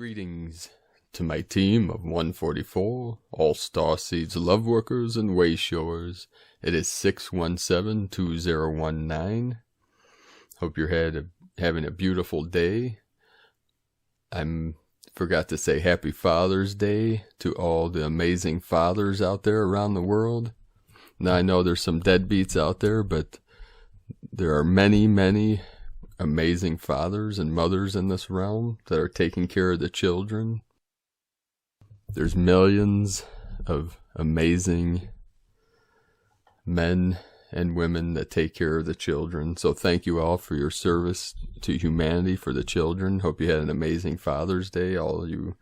Greetings to my team of 144, all Starseeds, Lightworkers, and Wayshowers. It is 617-2019. Hope you're having a beautiful day. I forgot to say Happy Father's Day to all the amazing fathers out there around the world. Now I know there's some deadbeats out there, but there are many, many amazing fathers and mothers in this realm that are taking care of the children. There's millions of amazing men and women that take care of the children. So thank you all for your service to humanity for the children. Hope you had an amazing Father's Day, all you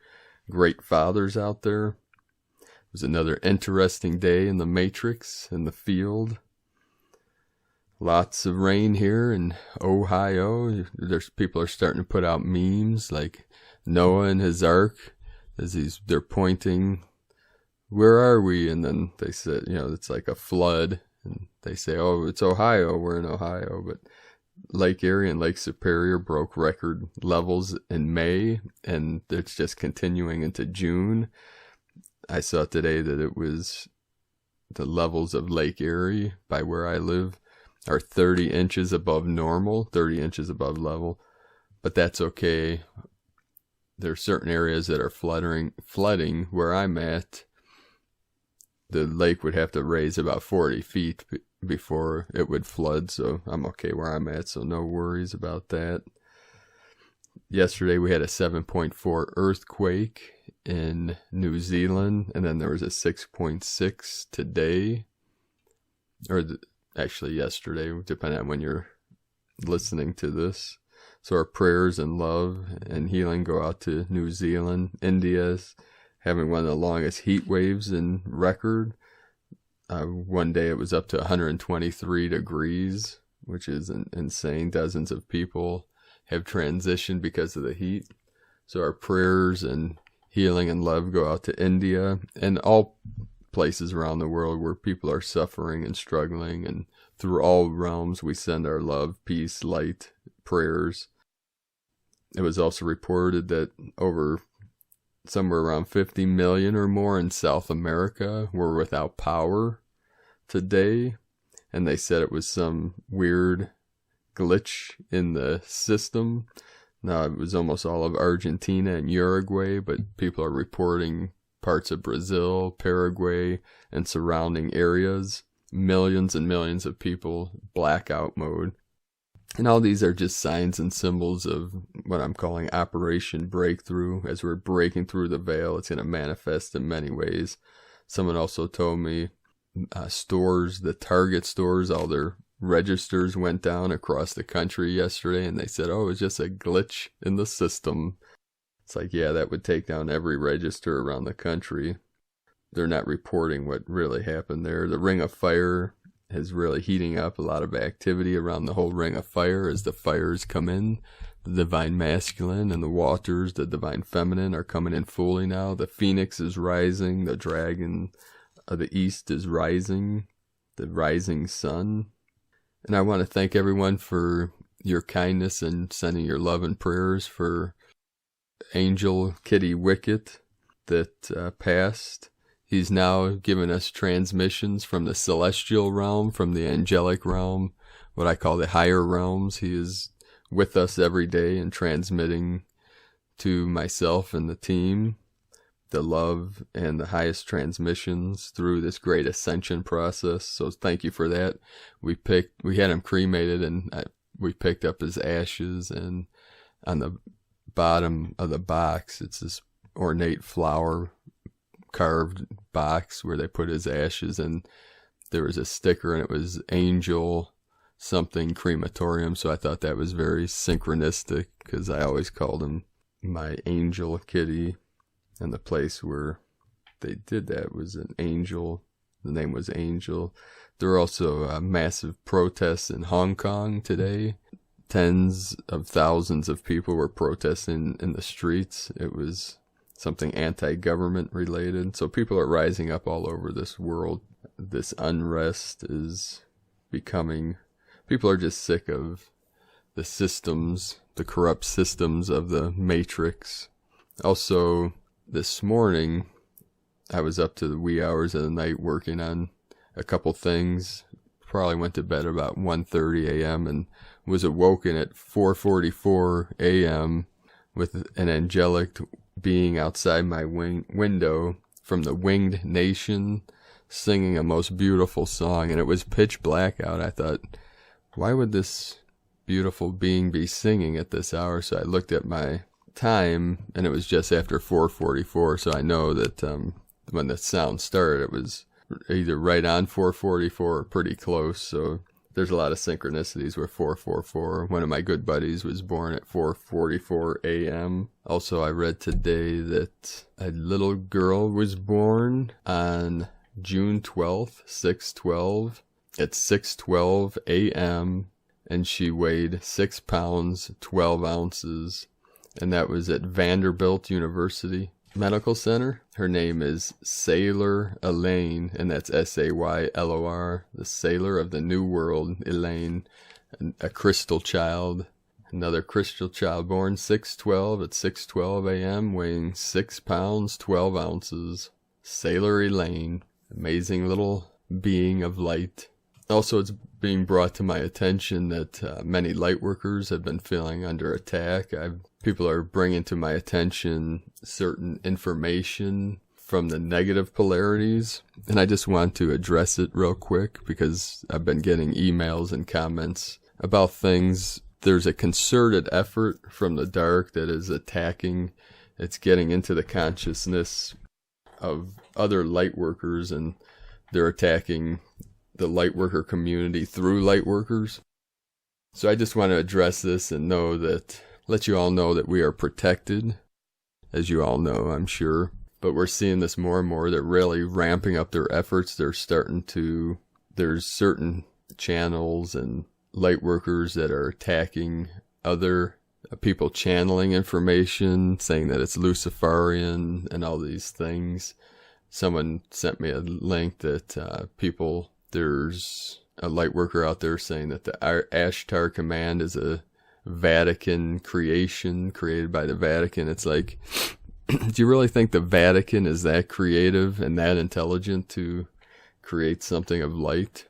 great fathers out there. It was another interesting day in the Matrix, in the field. Lots of rain here in Ohio. People are starting to put out memes like Noah and his ark as they're pointing, where are we? And then they said, it's like a flood. And they say, oh, it's Ohio. We're in Ohio. But Lake Erie and Lake Superior broke record levels in May, and it's just continuing into June. I saw today that it was the levels of Lake Erie by where I live are 30 inches above normal, 30 inches above level, but that's okay. There are certain areas that are flooding where I'm at. The lake would have to raise about 40 feet before it would flood, so I'm okay where I'm at, so no worries about that. Yesterday we had a 7.4 earthquake in New Zealand, and then there was a 6.6 today, actually yesterday, depending on when you're listening to this. So our prayers and love and healing go out to New Zealand. India's having one of the longest heat waves in record. One day it was up to 123 degrees, which is insane. Dozens of people have transitioned because of the heat. So our prayers and healing and love go out to India and all places around the world where people are suffering and struggling, and through all realms we send our love, peace, light, prayers. It was also reported that over somewhere around 50 million or more in South America were without power today, and they said it was some weird glitch in the system. Now it was almost all of Argentina and Uruguay, but people are reporting parts of Brazil, Paraguay, and surrounding areas. Millions and millions of people, blackout mode. And all these are just signs and symbols of what I'm calling Operation Breakthrough. As we're breaking through the veil, it's going to manifest in many ways. Someone also told me stores, the Target stores, all their registers went down across the country yesterday, and they said, oh, it was just a glitch in the system. It's like, yeah, that would take down every register around the country. They're not reporting what really happened there. The Ring of Fire is really heating up, a lot of activity around the whole Ring of Fire as the fires come in. The Divine Masculine and the Waters, the Divine Feminine, are coming in fully now. The Phoenix is rising. The Dragon of the East is rising. The Rising Sun. And I want to thank everyone for your kindness and sending your love and prayers for Angel Kitty Wicket that passed. He's now given us transmissions from the celestial realm, from the angelic realm, what I call the higher realms. He is with us every day and transmitting to myself and the team the love and the highest transmissions through this great ascension process. So thank you for that. We had him cremated, and we picked up his ashes, and on the bottom of the box, it's this ornate flower carved box where they put his ashes, and there was a sticker, and it was Angel something crematorium. So I thought that was very synchronistic, because I always called him my Angel Kitty, and the place where they did that was an Angel. The name was Angel. There were also massive protests in Hong Kong today. Tens of thousands of people were protesting in the streets. It was something anti-government related. So people are rising up all over this world. This unrest is becoming... People are just sick of the systems, the corrupt systems of the Matrix. Also, this morning, I was up to the wee hours of the night working on a couple things. Probably went to bed about 1:30 a.m. and was awoken at 4:44 a.m. with an angelic being outside my window from the Winged Nation singing a most beautiful song, and it was pitch black out. I thought, why would this beautiful being be singing at this hour? So I looked at my time, and it was just after 4:44, so I know that when the sound started, it was either right on 4:44 or pretty close. So there's a lot of synchronicities with 4:44. One of my good buddies was born at 4:44 a.m. Also, I read today that a little girl was born on June 12th, 6/12, at 6:12 a.m., and she weighed 6 pounds, 12 ounces, and that was at Vanderbilt University Medical Center. Her name is Sailor Elaine, and that's Saylor, the sailor of the New World, Elaine, a crystal child. Another crystal child born 6/12 at 6:12 a.m., weighing 6 pounds, 12 ounces. Sailor Elaine, amazing little being of light. Also, it's being brought to my attention that many Lightworkers have been feeling under attack. People are bringing to my attention certain information from the negative polarities, and I just want to address it real quick because I've been getting emails and comments about things. There's a concerted effort from the dark that is attacking. It's getting into the consciousness of other Lightworkers, and they're attacking the Lightworker community through Lightworkers. So I just want to address this and let you all know that we are protected, as you all know, I'm sure. But we're seeing this more and more. They're really ramping up their efforts. There's certain channels and Lightworkers that are attacking other people, channeling information, saying that it's Luciferian and all these things. Someone sent me a link that there's a Lightworker out there saying that the Ashtar command is a Vatican creation created by the Vatican. It's like, do you really think the Vatican is that creative and that intelligent to create something of light?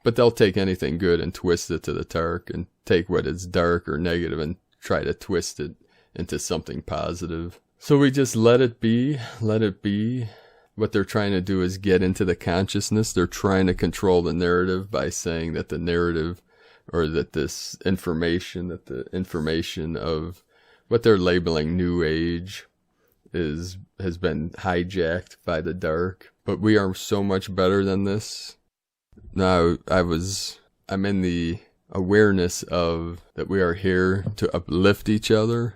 But they'll take anything good and twist it to the dark, and take what is dark or negative and try to twist it into something positive. So we just let it be. What they're trying to do is get into the consciousness. They're trying to control the narrative by saying that the narrative, or that this information, that the information of what they're labeling New Age has been hijacked by the dark. But we are so much better than this. Now, I'm in the awareness of that we are here to uplift each other.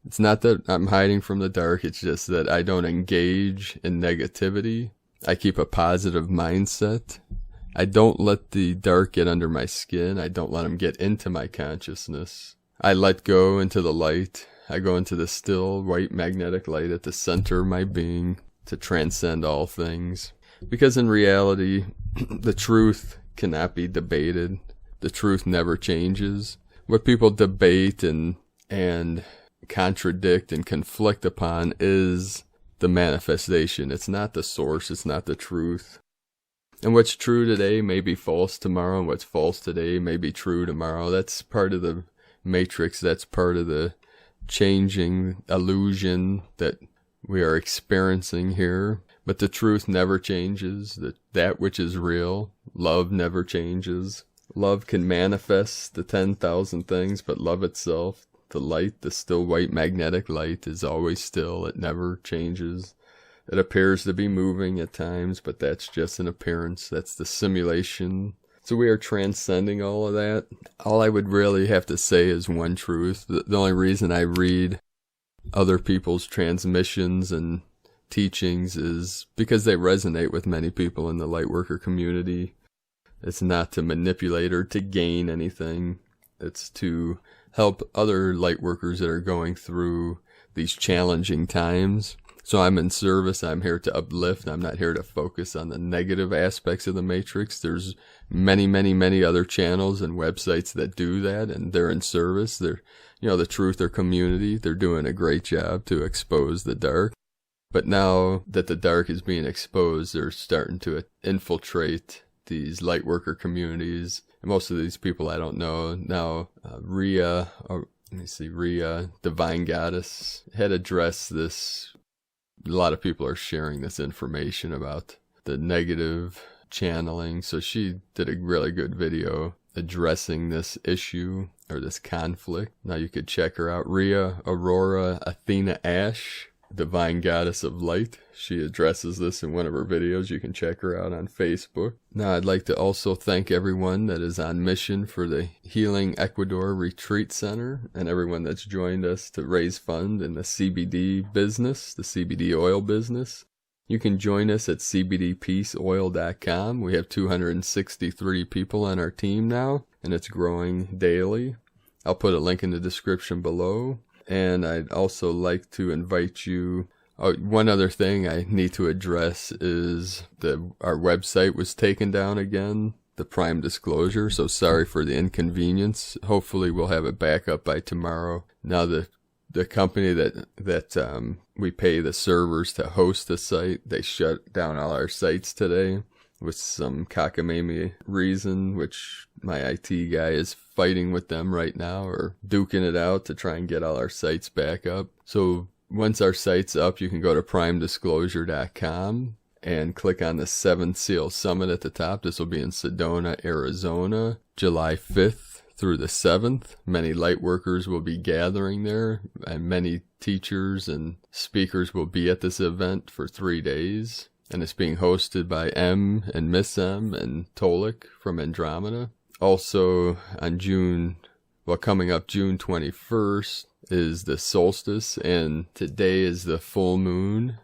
It's not that I'm hiding from the dark, it's just that I don't engage in negativity. I keep a positive mindset. I don't let the dark get under my skin. I don't let them get into my consciousness. I let go into the light. I go into the still white magnetic light at the center of my being to transcend all things. Because in reality, the truth cannot be debated. The truth never changes. What people debate and contradict and conflict upon is the manifestation. It's not the source. It's not the truth. And what's true today may be false tomorrow, and what's false today may be true tomorrow. That's part of the matrix. That's part of the changing illusion that we are experiencing here. But the truth never changes. That which is real, love never changes. Love can manifest the 10,000 things, but love itself, the light, the still white magnetic light, is always still. It never changes. It appears to be moving at times, but that's just an appearance. That's the simulation. So we are transcending all of that. All I would really have to say is one truth. The only reason I read other people's transmissions and teachings is because they resonate with many people in the Lightworker community. It's not to manipulate or to gain anything. It's to help other Lightworkers that are going through these challenging times. So I'm in service. I'm here to uplift. I'm not here to focus on the negative aspects of the Matrix. There's many other channels and websites that do that, and they're in service. They're, the Truther community, they're doing a great job to expose the dark. But now that the dark is being exposed, they're starting to infiltrate these Lightworker communities. And most of these people I don't know. Now, Rhea, Divine Goddess, had addressed this. A lot of people are sharing this information about the negative channeling. So she did a really good video addressing this issue or this conflict. Now you could check her out. Rhea Aurora Athena Ash, Divine Goddess of Light. She addresses this in one of her videos. You can check her out on Facebook. Now I'd like to also thank everyone that is on mission for the Healing Ecuador Retreat Center and everyone that's joined us to raise funds in the CBD business, the CBD oil business. You can join us at cbdpeaceoil.com. We have 263 people on our team now, and it's growing daily. I'll put a link in the description below. And I'd also like to invite you. One other thing I need to address is our website was taken down again, the Prime Disclosure. So sorry for the inconvenience. Hopefully we'll have it back up by tomorrow. Now the company that we pay the servers to host the site, they shut down all our sites today with some cockamamie reason, which my IT guy is fighting with them right now or duking it out to try and get all our sites back up. So once our site's up, you can go to primedisclosure.com and click on the 7th Seal Summit at the top. This will be in Sedona, Arizona, July 5th through the 7th. Many Lightworkers will be gathering there, and many teachers and speakers will be at this event for 3 days. And it's being hosted by M and Miss M and Tolik from Andromeda. Also on coming up June 21st is the solstice, and today is the full moon,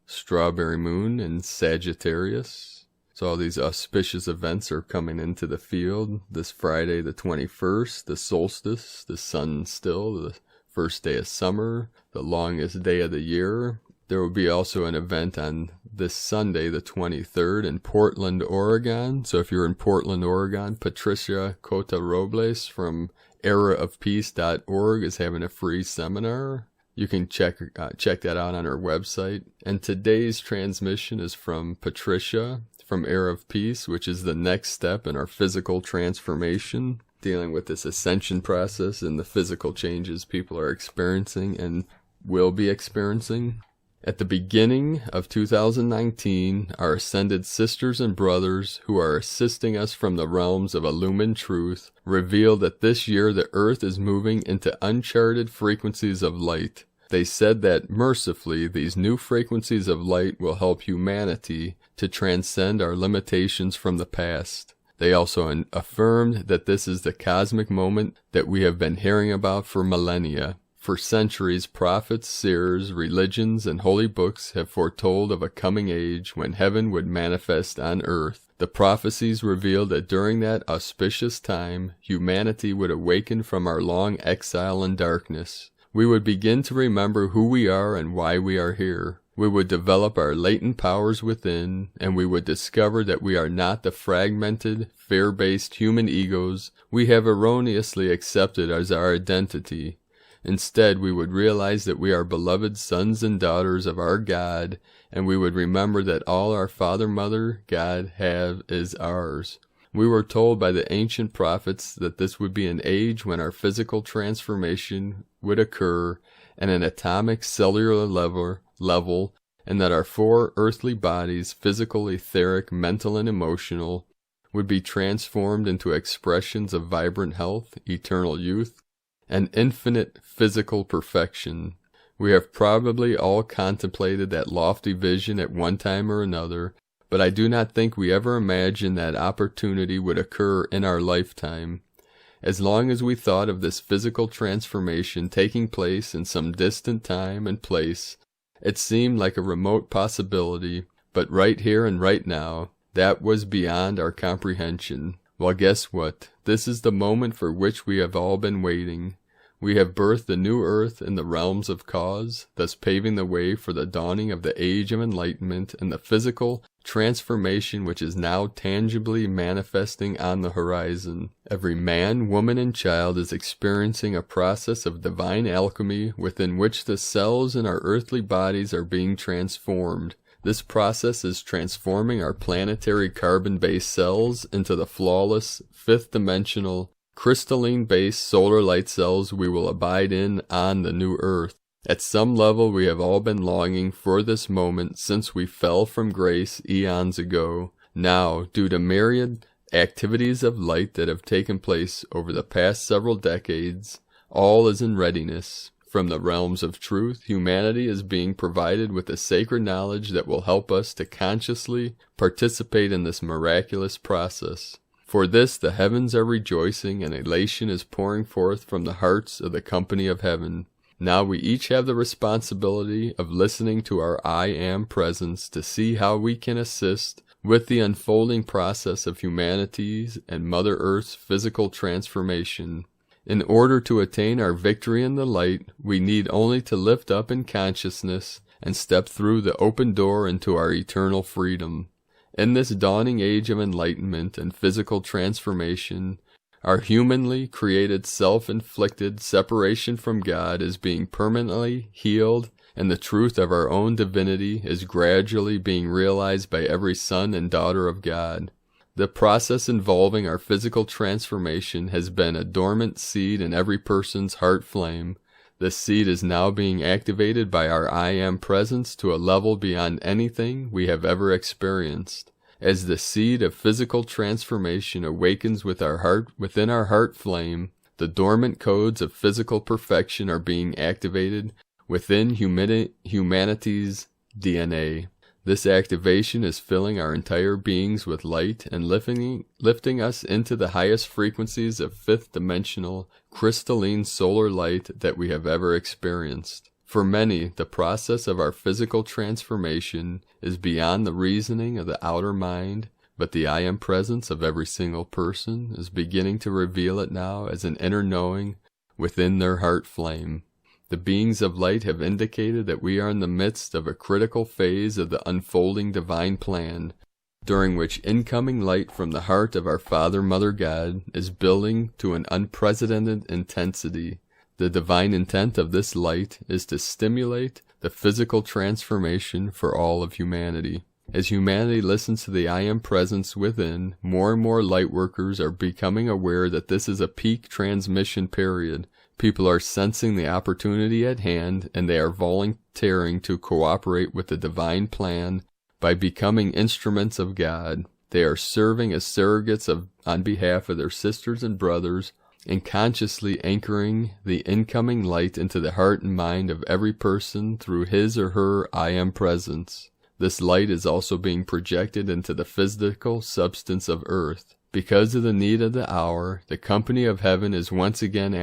strawberry moon in Sagittarius. So all these auspicious events are coming into the field. This Friday the 21st, the solstice, the sun still, the first day of summer, the longest day of the year. There will be also an event on this Sunday, the 23rd, in Portland, Oregon. So if you're in Portland, Oregon, Patricia Cota-Robles from eraofpeace.org is having a free seminar. You can check that out on her website. And today's transmission is from Patricia from Era of Peace, which is the next step in our physical transformation, dealing with this ascension process and the physical changes people are experiencing and will be experiencing. At the beginning of 2019, our ascended sisters and brothers who are assisting us from the realms of illumined truth revealed that this year the earth is moving into uncharted frequencies of light. They said that mercifully these new frequencies of light will help humanity to transcend our limitations from the past. They also affirmed that this is the cosmic moment that we have been hearing about for millennia. For centuries, prophets, seers, religions, and holy books have foretold of a coming age when heaven would manifest on earth. The prophecies revealed that during that auspicious time, humanity would awaken from our long exile and darkness. We would begin to remember who we are and why we are here. We would develop our latent powers within, and we would discover that we are not the fragmented, fear-based human egos we have erroneously accepted as our identity. Instead, we would realize that we are beloved sons and daughters of our God, and we would remember that all our Father, Mother, God have is ours. We were told by the ancient prophets that this would be an age when our physical transformation would occur at an atomic cellular level, and that our four earthly bodies, physical, etheric, mental, and emotional, would be transformed into expressions of vibrant health, eternal youth, and infinite physical perfection. We have probably all contemplated that lofty vision at one time or another, but I do not think we ever imagined that opportunity would occur in our lifetime. As long as we thought of this physical transformation taking place in some distant time and place, it seemed like a remote possibility, but right here and right now, that was beyond our comprehension. Well, guess what? This is the moment for which we have all been waiting. We have birthed a new earth in the realms of cause, thus paving the way for the dawning of the age of enlightenment and the physical transformation which is now tangibly manifesting on the horizon. Every man, woman, and child is experiencing a process of divine alchemy within which the cells in our earthly bodies are being transformed. This process is transforming our planetary carbon-based cells into the flawless, fifth-dimensional, crystalline-based solar light cells we will abide in on the new earth. At some level we have all been longing for this moment since we fell from grace eons ago. Now, due to myriad activities of light that have taken place over the past several decades, all is in readiness. From the realms of truth, humanity is being provided with a sacred knowledge that will help us to consciously participate in this miraculous process. For this the heavens are rejoicing, and elation is pouring forth from the hearts of the company of heaven. Now we each have the responsibility of listening to our I Am presence to see how we can assist with the unfolding process of humanity's and Mother Earth's physical transformation. In order to attain our victory in the light, we need only to lift up in consciousness and step through the open door into our eternal freedom. In this dawning age of enlightenment and physical transformation, our humanly created self-inflicted separation from God is being permanently healed, and the truth of our own divinity is gradually being realized by every son and daughter of God. The process involving our physical transformation has been a dormant seed in every person's heart flame. This seed is now being activated by our I Am presence to a level beyond anything we have ever experienced. As the seed of physical transformation awakens within our heart flame, the dormant codes of physical perfection are being activated within humanity's DNA. This activation is filling our entire beings with light and lifting us into the highest frequencies of fifth-dimensional, crystalline solar light that we have ever experienced. For many, the process of our physical transformation is beyond the reasoning of the outer mind, but the I Am presence of every single person is beginning to reveal it now as an inner knowing within their heart flame. The beings of light have indicated that we are in the midst of a critical phase of the unfolding divine plan, during which incoming light from the heart of our Father, Mother God is building to an unprecedented intensity. The divine intent of this light is to stimulate the physical transformation for all of humanity. As humanity listens to the I Am presence within, more and more Lightworkers are becoming aware that this is a peak transmission period. People are sensing the opportunity at hand, and they are volunteering to cooperate with the divine plan by becoming instruments of God. They are serving as surrogates on behalf of their sisters and brothers, and consciously anchoring the incoming light into the heart and mind of every person through his or her I Am presence. This light is also being projected into the physical substance of Earth. Because of the need of the hour, the company of heaven is once again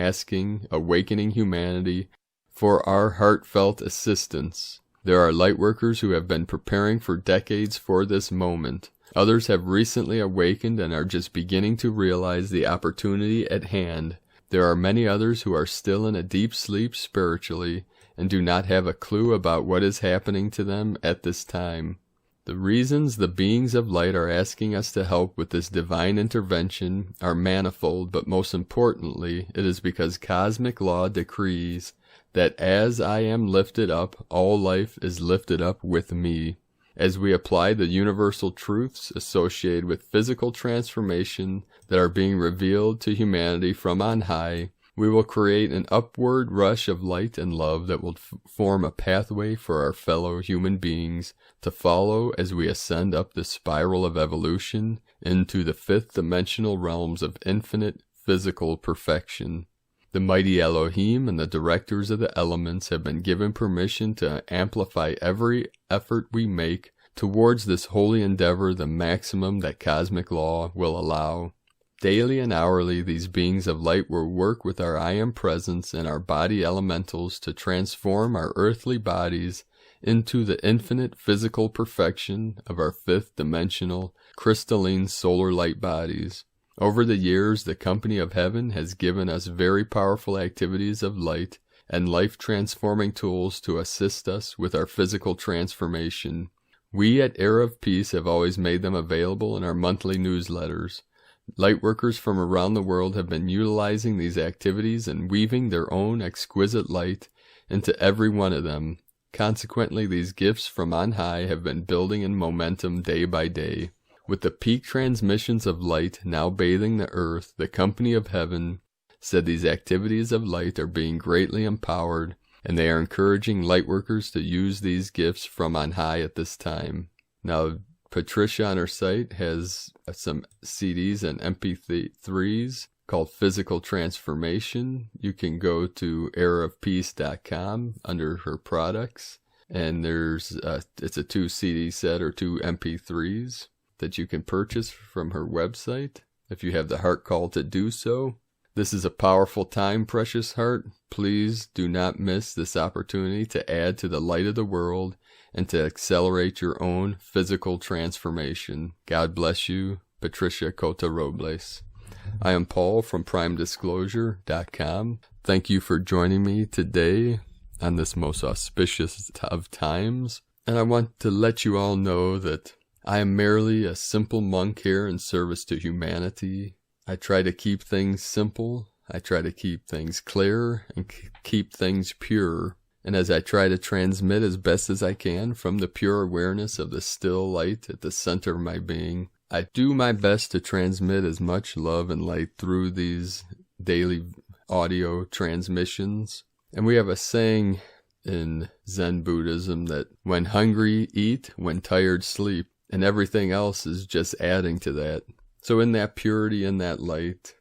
awakening humanity for our heartfelt assistance. There are Lightworkers who have been preparing for decades for this moment. Others have recently awakened and are just beginning to realize the opportunity at hand. There are many others who are still in a deep sleep spiritually and do not have a clue about what is happening to them at this time. The reasons the beings of light are asking us to help with this divine intervention are manifold, but most importantly, it is because cosmic law decrees that as I am lifted up, all life is lifted up with me. As we apply the universal truths associated with physical transformation that are being revealed to humanity from on high, we will create an upward rush of light and love that will form a pathway for our fellow human beings to follow as we ascend up the spiral of evolution into the fifth-dimensional realms of infinite physical perfection. The mighty Elohim and the directors of the elements have been given permission to amplify every effort we make towards this holy endeavor, the maximum that cosmic law will allow. Daily and hourly, these beings of light will work with our I Am presence and our body elementals to transform our earthly bodies into the infinite physical perfection of our fifth-dimensional, crystalline solar light bodies. Over the years, the Company of Heaven has given us very powerful activities of light and life-transforming tools to assist us with our physical transformation. We at Era of Peace have always made them available in our monthly newsletters. Lightworkers from around the world have been utilizing these activities and weaving their own exquisite light into every one of them. Consequently, these gifts from on high have been building in momentum day by day. With the peak transmissions of light now bathing the earth, the Company of Heaven said these activities of light are being greatly empowered, and they are encouraging Lightworkers to use these gifts from on high at this time. Now, Patricia on her site has some CDs and MP3s called Physical Transformation. You can go to eraofpeace.com under her products, and it's a 2 CD set or 2 MP3s that you can purchase from her website if you have the heart call to do so. This is a powerful time, precious heart. Please do not miss this opportunity to add to the light of the world and to accelerate your own physical transformation. God bless you, Patricia Cota-Robles. I am Paul from PrimeDisclosure.com. Thank you for joining me today on this most auspicious of times. And I want to let you all know that I am merely a simple monk here in service to humanity. I try to keep things simple. I try to keep things clear and keep things pure. And as I try to transmit as best as I can from the pure awareness of the still light at the center of my being, I do my best to transmit as much love and light through these daily audio transmissions. And we have a saying in Zen Buddhism that when hungry, eat, when tired, sleep, and everything else is just adding to that. So in that purity, in that light,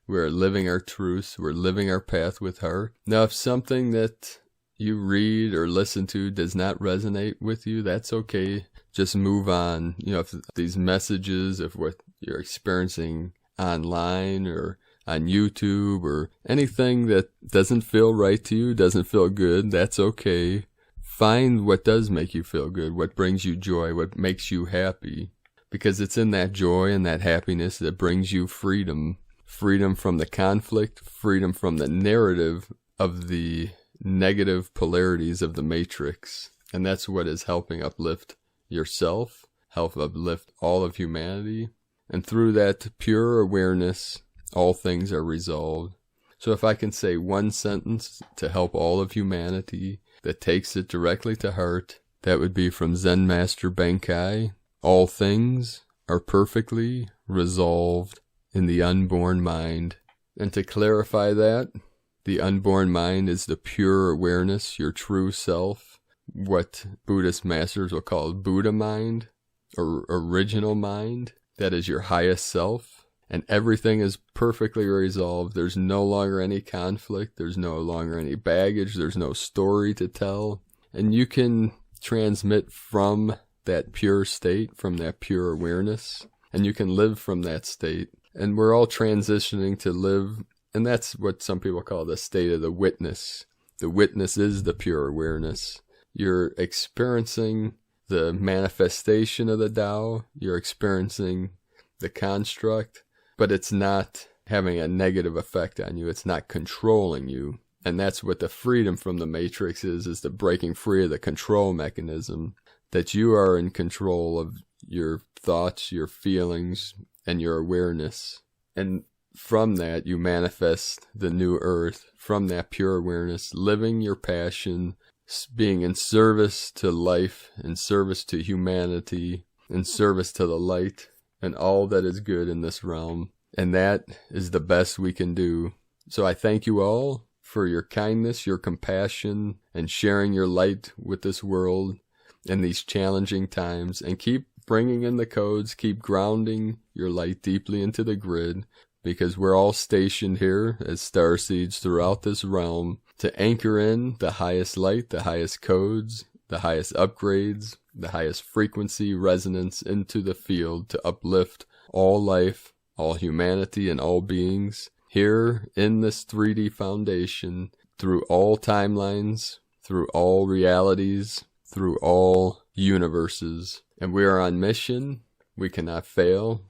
we're living our truths, we're living our path with heart. Now, if something that you read or listen to does not resonate with you, that's okay. Just move on. You know, if these messages, if what you're experiencing online or on YouTube or anything that doesn't feel right to you, doesn't feel good, that's okay. Find what does make you feel good, what brings you joy, what makes you happy. Because it's in that joy and that happiness that brings you freedom. Freedom from the conflict, freedom from the narrative of the negative polarities of the matrix. And that's what is helping uplift yourself, help uplift all of humanity. And through that pure awareness, all things are resolved. So if I can say one sentence to help all of humanity that takes it directly to heart, that would be from Zen Master Benkai. All things are perfectly resolved in the unborn mind. And to clarify that, the unborn mind is the pure awareness, your true self, what Buddhist masters will call Buddha mind, or original mind. That is your highest self. And everything is perfectly resolved. There's no longer any conflict. There's no longer any baggage. There's no story to tell. And you can transmit from that pure state, from that pure awareness, and you can live from that state. And we're all transitioning to live, and that's what some people call the state of the witness. The witness is the pure awareness. You're experiencing the manifestation of the Tao, you're experiencing the construct, but it's not having a negative effect on you, it's not controlling you. And that's what the freedom from the matrix is the breaking free of the control mechanism. That you are in control of your thoughts, your feelings, and your awareness. And from that, you manifest the new earth. From that pure awareness, living your passion, being in service to life, in service to humanity, in service to the light, and all that is good in this realm. And that is the best we can do. So I thank you all for your kindness, your compassion, and sharing your light with this world in these challenging times, and keep bringing in the codes, keep grounding your light deeply into the grid, because we're all stationed here as starseeds throughout this realm to anchor in the highest light, the highest codes, the highest upgrades, the highest frequency resonance into the field to uplift all life, all humanity, and all beings here in this 3D foundation through all timelines, through all realities, through all universes. And we are on mission. We cannot fail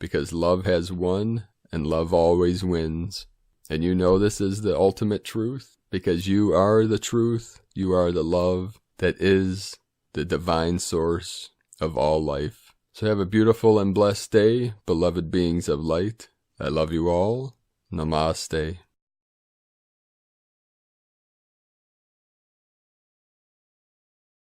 because love has won, and love always wins. And you know this is the ultimate truth, because you are the truth, you are the love that is the divine source of all life. So have a beautiful and blessed day, beloved beings of light. I love you all. Namaste.